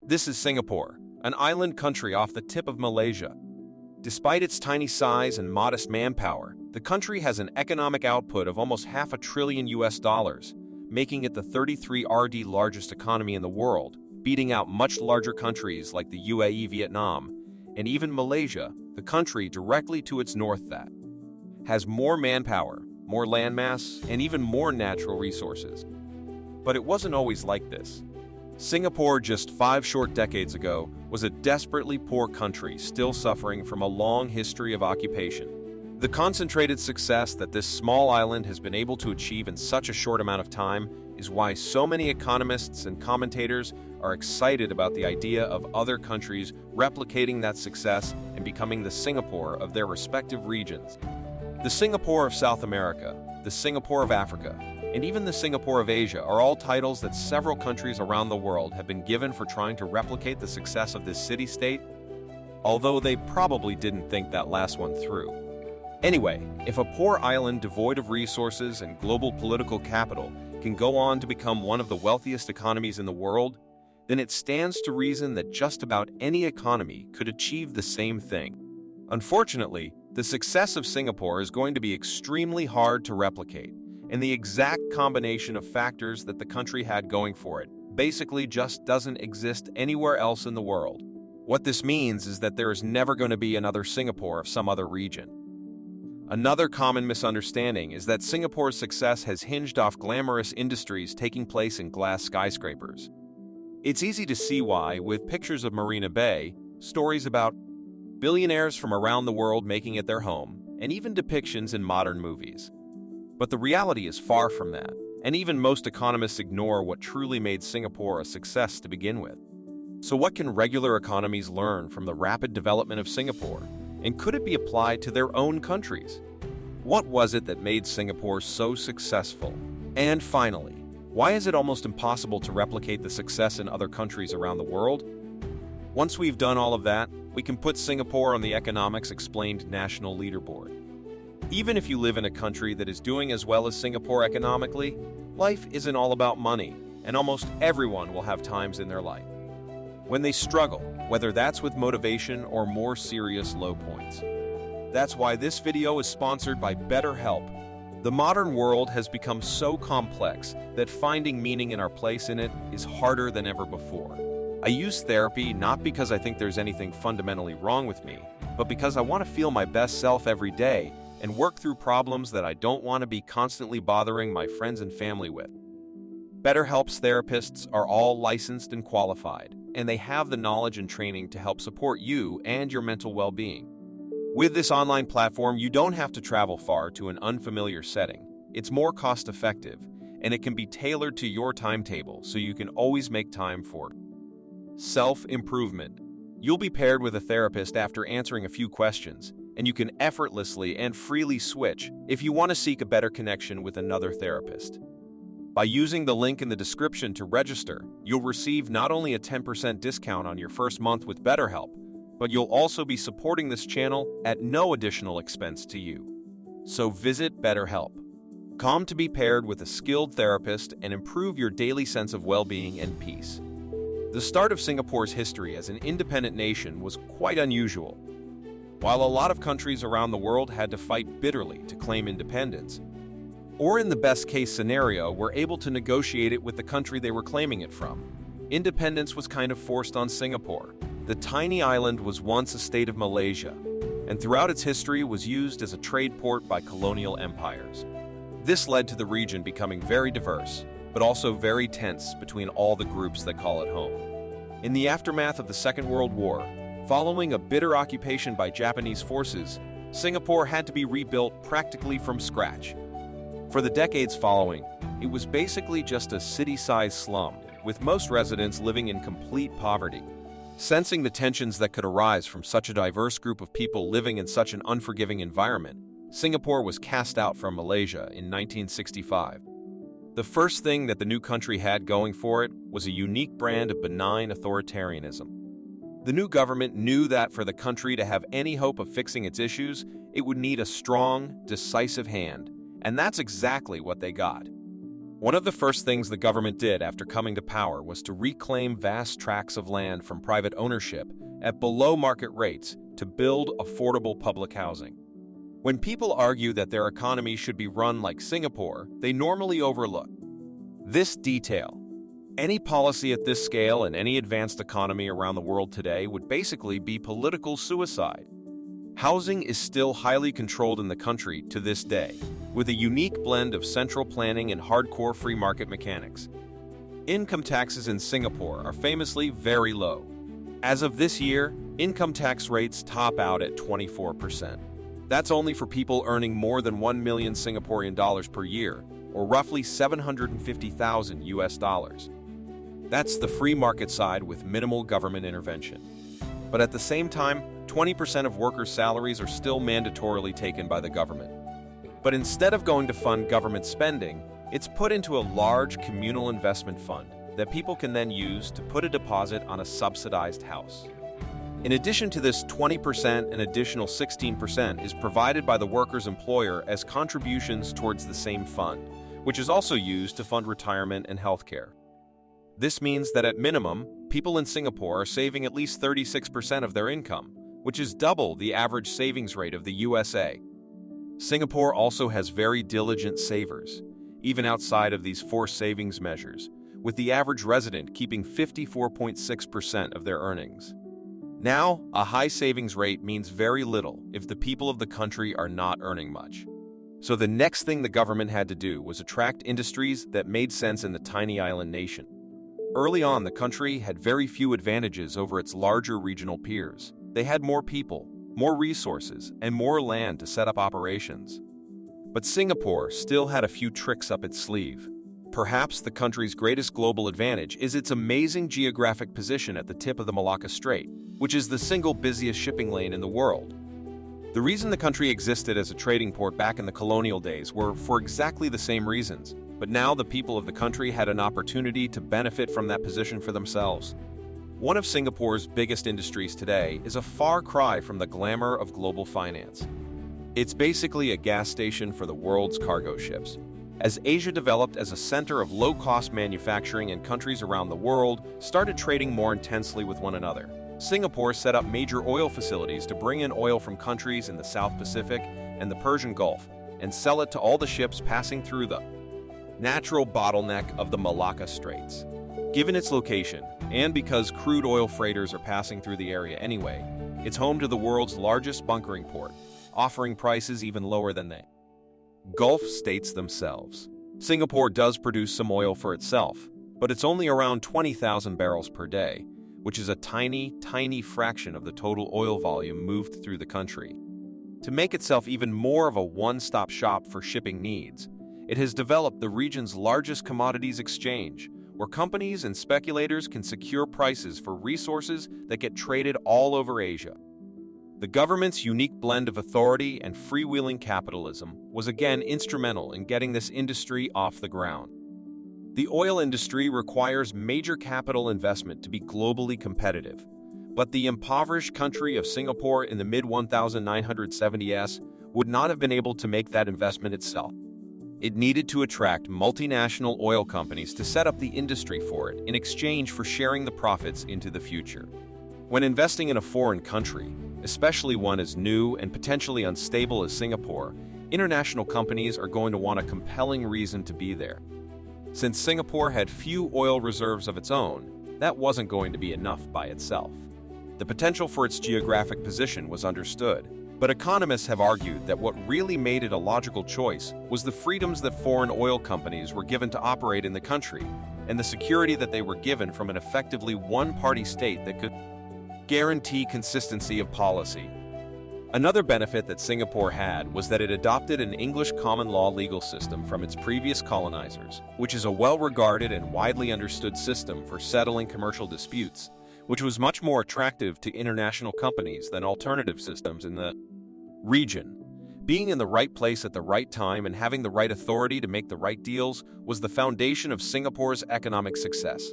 This is Singapore, an island country off the tip of Malaysia. Despite its tiny size and modest manpower, the country has an economic output of almost $500 billion, making it the 33rd largest economy in the world, beating out much larger countries like the UAE, Vietnam, and even Malaysia, the country directly to its north that has more manpower, more landmass, and even more natural resources. But it wasn't always like this. Singapore, just 5 short decades ago, was a desperately poor country still suffering from a long history of occupation. The concentrated success that this small island has been able to achieve in such a short amount of time is why so many economists and commentators are excited about the idea of other countries replicating that success and becoming the Singapore of their respective regions. The Singapore of South America, the Singapore of Africa, and even the Singapore of Asia are all titles that several countries around the world have been given for trying to replicate the success of this city-state, although they probably didn't think that last one through. Anyway, if a poor island devoid of resources and global political capital can go on to become one of the wealthiest economies in the world, then it stands to reason that just about any economy could achieve the same thing. Unfortunately, the success of Singapore is going to be extremely hard to replicate, and the exact combination of factors that the country had going for it basically just doesn't exist anywhere else in the world. What this means is that there is never going to be another Singapore of some other region. Another common misunderstanding is that Singapore's success has hinged off glamorous industries taking place in glass skyscrapers. It's easy to see why, with pictures of Marina Bay, stories about billionaires from around the world making it their home, and even depictions in modern movies. But the reality is far from that, and even most economists ignore what truly made Singapore a success to begin with. So what can regular economies learn from the rapid development of Singapore, and could it be applied to their own countries? What was it that made Singapore so successful? And finally, why is it almost impossible to replicate the success in other countries around the world? Once we've done all of that, we can put Singapore on the Economics Explained national leaderboard. Even if you live in a country that is doing as well as Singapore economically, life isn't all about money, and almost everyone will have times in their life when they struggle, whether that's with motivation or more serious low points. That's why this video is sponsored by BetterHelp. The modern world has become so complex that finding meaning in our place in it is harder than ever before. I use therapy not because I think there's anything fundamentally wrong with me, but because I want to feel my best self every day and work through problems that I don't want to be constantly bothering my friends and family with. BetterHelp's therapists are all licensed and qualified, and they have the knowledge and training to help support you and your mental well-being. With this online platform, you don't have to travel far to an unfamiliar setting. It's more cost-effective, and it can be tailored to your timetable so you can always make time for self-improvement. You'll be paired with a therapist after answering a few questions, and you can effortlessly and freely switch if you want to seek a better connection with another therapist. By using the link in the description to register, you'll receive not only a 10% discount on your first month with BetterHelp, but you'll also be supporting this channel at no additional expense to you. So visit BetterHelp. Come to be paired with a skilled therapist and improve your daily sense of well-being and peace. The start of Singapore's history as an independent nation was quite unusual. While a lot of countries around the world had to fight bitterly to claim independence, or in the best-case scenario were able to negotiate it with the country they were claiming it from, independence was kind of forced on Singapore. The tiny island was once a state of Malaysia, and throughout its history was used as a trade port by colonial empires. This led to the region becoming very diverse, but also very tense between all the groups that call it home. In the aftermath of the Second World War, following a bitter occupation by Japanese forces, Singapore had to be rebuilt practically from scratch. For the decades following, it was basically just a city-sized slum, with most residents living in complete poverty. Sensing the tensions that could arise from such a diverse group of people living in such an unforgiving environment, Singapore was cast out from Malaysia in 1965. The first thing that the new country had going for it was a unique brand of benign authoritarianism. The new government knew that for the country to have any hope of fixing its issues, it would need a strong, decisive hand, and that's exactly what they got. One of the first things the government did after coming to power was to reclaim vast tracts of land from private ownership at below-market rates to build affordable public housing. When people argue that their economy should be run like Singapore, they normally overlook this detail. Any policy at this scale in any advanced economy around the world today would basically be political suicide. Housing is still highly controlled in the country to this day, with a unique blend of central planning and hardcore free market mechanics. Income taxes in Singapore are famously very low. As of this year, income tax rates top out at 24%. That's only for people earning more than 1 million Singaporean dollars per year, or roughly 750,000 US dollars. That's the free market side with minimal government intervention. But at the same time, 20% of workers' salaries are still mandatorily taken by the government. But instead of going to fund government spending, it's put into a large communal investment fund that people can then use to put a deposit on a subsidized house. In addition to this 20%, an additional 16% is provided by the worker's employer as contributions towards the same fund, which is also used to fund retirement and healthcare. This means that at minimum, people in Singapore are saving at least 36% of their income, which is double the average savings rate of the USA. Singapore also has very diligent savers, even outside of these forced savings measures, with the average resident keeping 54.6% of their earnings. Now, a high savings rate means very little if the people of the country are not earning much. So the next thing the government had to do was attract industries that made sense in the tiny island nation. Early on, the country had very few advantages over its larger regional peers. They had more people, more resources, and more land to set up operations. But Singapore still had a few tricks up its sleeve. Perhaps the country's greatest global advantage is its amazing geographic position at the tip of the Malacca Strait, which is the single busiest shipping lane in the world. The reason the country existed as a trading port back in the colonial days were for exactly the same reasons, but now the people of the country had an opportunity to benefit from that position for themselves. One of Singapore's biggest industries today is a far cry from the glamour of global finance. It's basically a gas station for the world's cargo ships. As Asia developed as a center of low-cost manufacturing and countries around the world started trading more intensely with one another, Singapore set up major oil facilities to bring in oil from countries in the South Pacific and the Persian Gulf and sell it to all the ships passing through the natural bottleneck of the Malacca Straits. Given its location, and because crude oil freighters are passing through the area anyway, it's home to the world's largest bunkering port, offering prices even lower than the Gulf states themselves. Singapore does produce some oil for itself, but it's only around 20,000 barrels per day, which is a tiny, tiny fraction of the total oil volume moved through the country. To make itself even more of a one-stop shop for shipping needs, it has developed the region's largest commodities exchange, where companies and speculators can secure prices for resources that get traded all over Asia. The government's unique blend of authority and freewheeling capitalism was again instrumental in getting this industry off the ground. The oil industry requires major capital investment to be globally competitive, but the impoverished country of Singapore in the mid-1970s would not have been able to make that investment itself. It needed to attract multinational oil companies to set up the industry for it in exchange for sharing the profits into the future. When investing in a foreign country, especially one as new and potentially unstable as Singapore, international companies are going to want a compelling reason to be there. Since Singapore had few oil reserves of its own, that wasn't going to be enough by itself. The potential for its geographic position was understood, but economists have argued that what really made it a logical choice was the freedoms that foreign oil companies were given to operate in the country, and the security that they were given from an effectively one-party state that could guarantee consistency of policy. Another benefit that Singapore had was that it adopted an English common law legal system from its previous colonizers, which is a well-regarded and widely understood system for settling commercial disputes, which was much more attractive to international companies than alternative systems in the region. Being in the right place at the right time and having the right authority to make the right deals was the foundation of Singapore's economic success.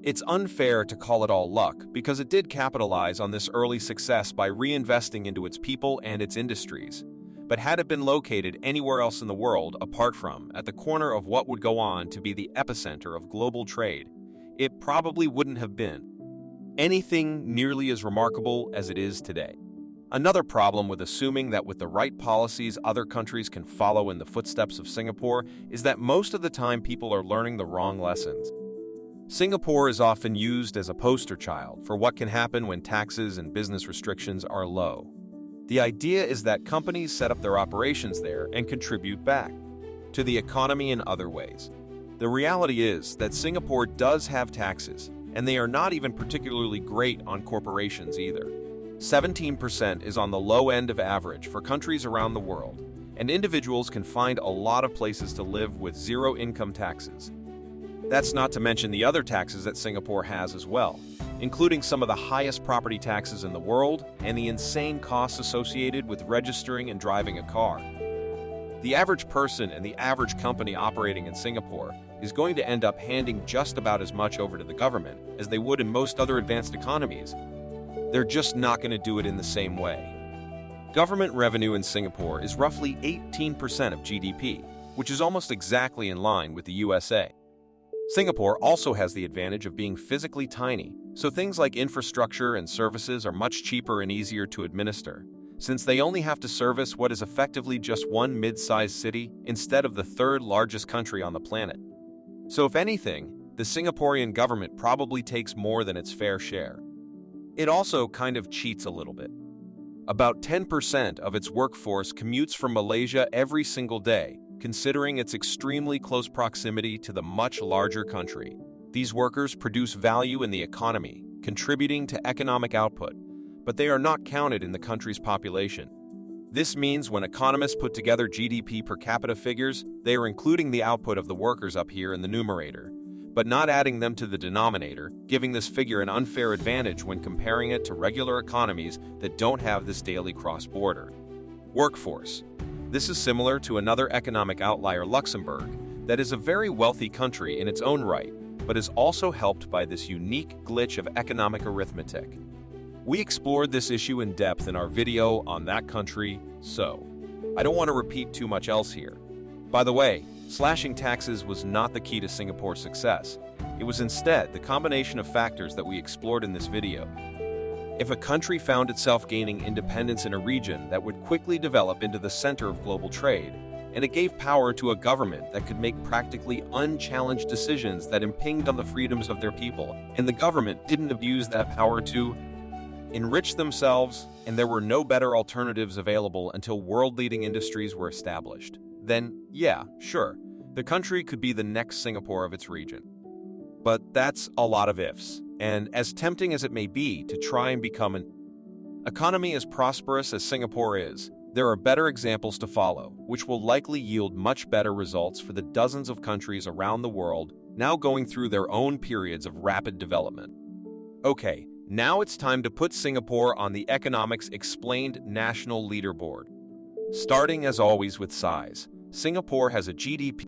It's unfair to call it all luck because it did capitalize on this early success by reinvesting into its people and its industries. But had it been located anywhere else in the world apart from at the corner of what would go on to be the epicenter of global trade, it probably wouldn't have been anything nearly as remarkable as it is today. Another problem with assuming that with the right policies other countries can follow in the footsteps of Singapore is that most of the time people are learning the wrong lessons. Singapore is often used as a poster child for what can happen when taxes and business restrictions are low. The idea is that companies set up their operations there and contribute back to the economy in other ways. The reality is that Singapore does have taxes, and they are not even particularly great on corporations either. 17% is on the low end of average for countries around the world, and individuals can find a lot of places to live with zero income taxes. That's not to mention the other taxes that Singapore has as well, including some of the highest property taxes in the world and the insane costs associated with registering and driving a car. The average person and the average company operating in Singapore is going to end up handing just about as much over to the government as they would in most other advanced economies. They're just not going to do it in the same way. Government revenue in Singapore is roughly 18% of GDP, which is almost exactly in line with the USA. Singapore also has the advantage of being physically tiny, so things like infrastructure and services are much cheaper and easier to administer, since they only have to service what is effectively just one mid-sized city instead of the third largest country on the planet. So if anything, the Singaporean government probably takes more than its fair share. It also kind of cheats a little bit. About 10% of its workforce commutes from Malaysia every single day, considering its extremely close proximity to the much larger country. These workers produce value in the economy, contributing to economic output, but they are not counted in the country's population. This means when economists put together GDP per capita figures, they are including the output of the workers up here in the numerator, but not adding them to the denominator, giving this figure an unfair advantage when comparing it to regular economies that don't have this daily cross-border workforce. This is similar to another economic outlier, Luxembourg, that is a very wealthy country in its own right, but is also helped by this unique glitch of economic arithmetic. We explored this issue in depth in our video on that country, so I don't want to repeat too much else here. By the way, slashing taxes was not the key to Singapore's success. It was instead the combination of factors that we explored in this video. If a country found itself gaining independence in a region that would quickly develop into the center of global trade, and it gave power to a government that could make practically unchallenged decisions that impinged on the freedoms of their people, and the government didn't abuse that power to enrich themselves, and there were no better alternatives available until world-leading industries were established, then, yeah, sure, the country could be the next Singapore of its region. But that's a lot of ifs. And as tempting as it may be to try and become an economy as prosperous as Singapore is, there are better examples to follow, which will likely yield much better results for the dozens of countries around the world now going through their own periods of rapid development. Okay, now it's time to put Singapore on the Economics Explained National Leaderboard. Starting as always with size, Singapore has a GDP